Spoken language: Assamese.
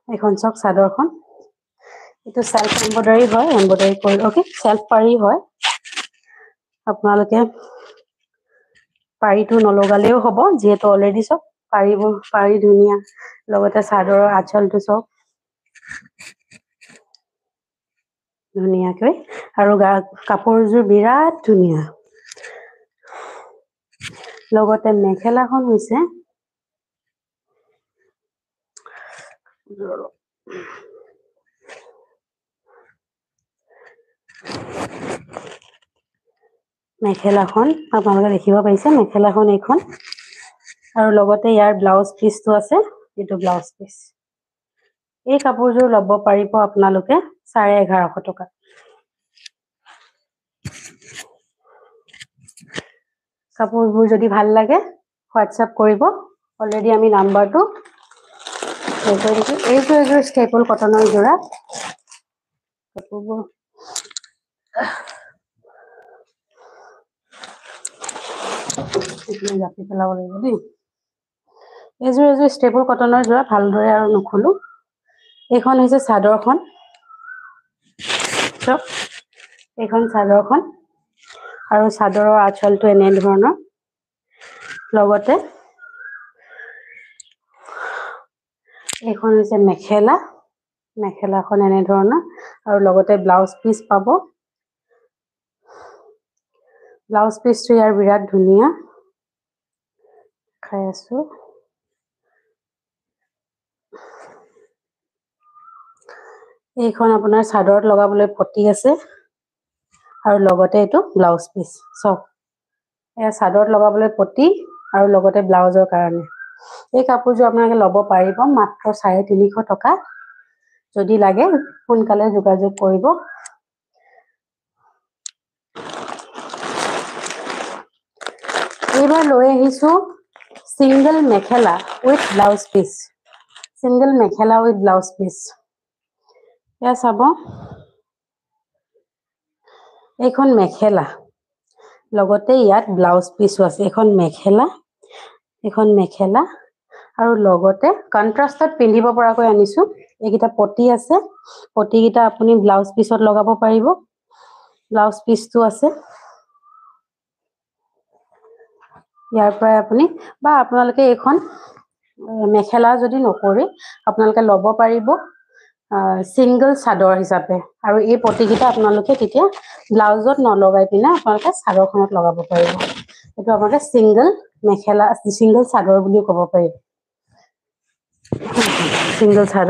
এখন চাওক চাদৰখন এইটো সেলফ এমব্ৰয়ডাৰী হয় এমব্ৰয়ডাৰী কৰি ওকে সেলফ পাৰি হয় আপোনালোকে পাৰিটো নলগালেও হ'ব যেহেতু অলৰেডি সব পাৰি ধুনীয়া লগতে চাদৰৰ আঁচলটো সব ধুনীয়াকৈ আৰু কাপোৰযোৰ বিৰাট ধুনীয়া লগতে মেখেলাখন হৈছে মেখেলাখন আপোনালোকে দেখিব পাৰিছে মেখেলাখন এইখন আৰু লগতে ইয়াৰ ব্লাউজ পিচটো আছে এইটো ব্লাউজ পিচ এই কাপোৰযোৰ ল'ব পাৰিব আপোনালোকে 1150 টকা কাপোৰবোৰ যদি ভাল লাগে হোৱাটসঅ্যাপ কৰিব অলৰেডি আমি নাম্বাৰটো এইযোৰ ষ্টেপল কটনৰ যোৰা কাপোৰবোৰ জাপি পেলাব লাগিব দেই এইযোৰ ষ্টেপল কটনৰ যোৰা ভালদৰে আৰু নুখুলো এইখন হৈছে চাদৰখন চব এইখন চাদৰখন আৰু চাদৰৰ আঁচলটো এনে ধৰণৰ লগতে এইখন হৈছে মেখেলাখন এনে ধৰণৰ আৰু লগতে ব্লাউজ পিচ পাব ব্লাউজ পিচটো ইয়াৰ বিৰাট ধুনীয়া খাই আছো এইখন আপোনাৰ চাদৰত লগাবলৈ পটি আছে আৰু লগতে এইটো ব্লাউজ পিচ সব এয়া চাদৰত লগাবলৈ পটি আৰু লগতে ব্লাউজৰ কাৰণে এই কাপোৰযোৰ আপোনালোকে ল'ব পাৰিব মাত্ৰ 350 টকা যদি লাগে সোনকালে যোগাযোগ কৰিব এইবাৰ লৈ আহিছো single mekhela with blouse piece এয়া চাব এইখন মেখেলা লগতে ইয়াত ব্লাউজ পিচো আছে এইখন মেখেলা আৰু লগতে কন্ট্ৰাষ্টত পিন্ধিব পৰাকৈ আনিছো এইকিটা পটি আছে পটি কিটা আপুনি ব্লাউজ পিচত লগাব পাৰিব ব্লাউজ পিচটো আছে ইয়াৰ পৰা আপুনি বা আপোনালোকে এইখন মেখেলা যদি নকৰি আপোনালোকে ল'ব পাৰিব সিঙ্গেল চাদৰ হিচাপে আৰু এই পটিকিটা আপোনালোকে তেতিয়া ব্লাউজত নলগাই পিনে আপোনালোকে চাদৰখনত লগাব পাৰিব এইটো আপোনালোকে সিঙ্গেল চাদৰ বুলি ক'ব পাৰি সিঙ্গেল চাদৰ